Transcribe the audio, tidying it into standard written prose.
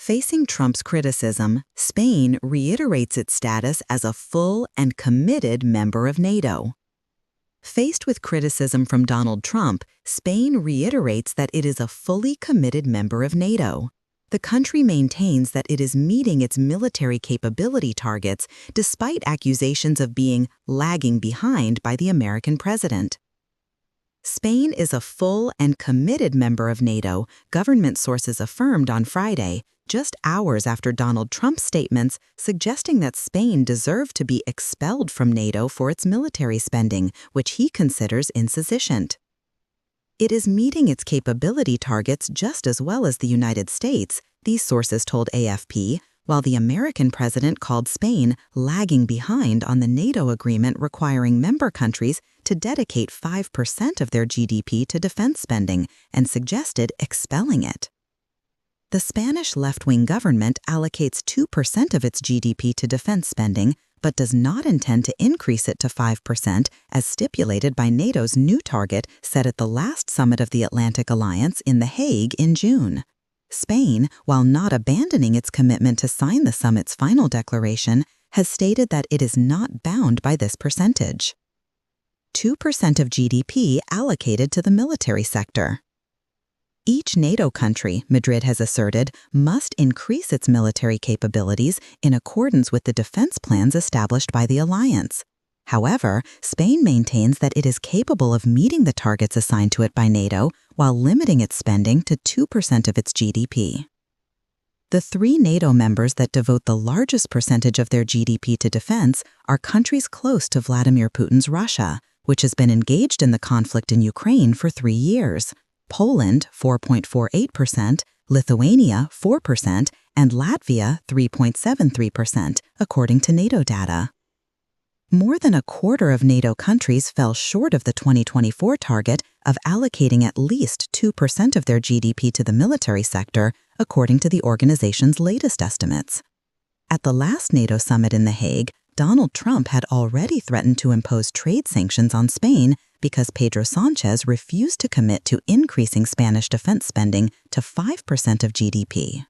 Facing Trump's criticism, Spain reiterates its status as a full and committed member of NATO. Faced with criticism from Donald Trump, Spain reiterates that it is a fully committed member of NATO. The country maintains that it is meeting its military capability targets despite accusations of being lagging behind by the American president. Spain is a full and committed member of NATO, government sources affirmed on Friday, just hours after Donald Trump's statements suggesting that Spain deserved to be expelled from NATO for its military spending, which he considers insufficient. It is meeting its capability targets just as well as the United States, these sources told AFP, while the American president called Spain lagging behind on the NATO agreement requiring member countries to dedicate 5% of their GDP to defense spending and suggested expelling it. The Spanish left-wing government allocates 2% of its GDP to defense spending, but does not intend to increase it to 5% as stipulated by NATO's new target set at the last summit of the Atlantic Alliance in The Hague in June. Spain, while not abandoning its commitment to sign the summit's final declaration, has stated that it is not bound by this percentage. 2% of GDP allocated to the military sector. Each NATO country, Madrid has asserted, must increase its military capabilities in accordance with the defense plans established by the alliance. However, Spain maintains that it is capable of meeting the targets assigned to it by NATO while limiting its spending to 2% of its GDP. The three NATO members that devote the largest percentage of their GDP to defense are countries close to Vladimir Putin's Russia, which has been engaged in the conflict in Ukraine for 3 years. Poland, 4.48%, Lithuania, 4%, and Latvia, 3.73%, according to NATO data. More than a quarter of NATO countries fell short of the 2024 target of allocating at least 2% of their GDP to the military sector, according to the organization's latest estimates. At the last NATO summit in The Hague, Donald Trump had already threatened to impose trade sanctions on Spain because Pedro Sánchez refused to commit to increasing Spanish defense spending to 5% of GDP.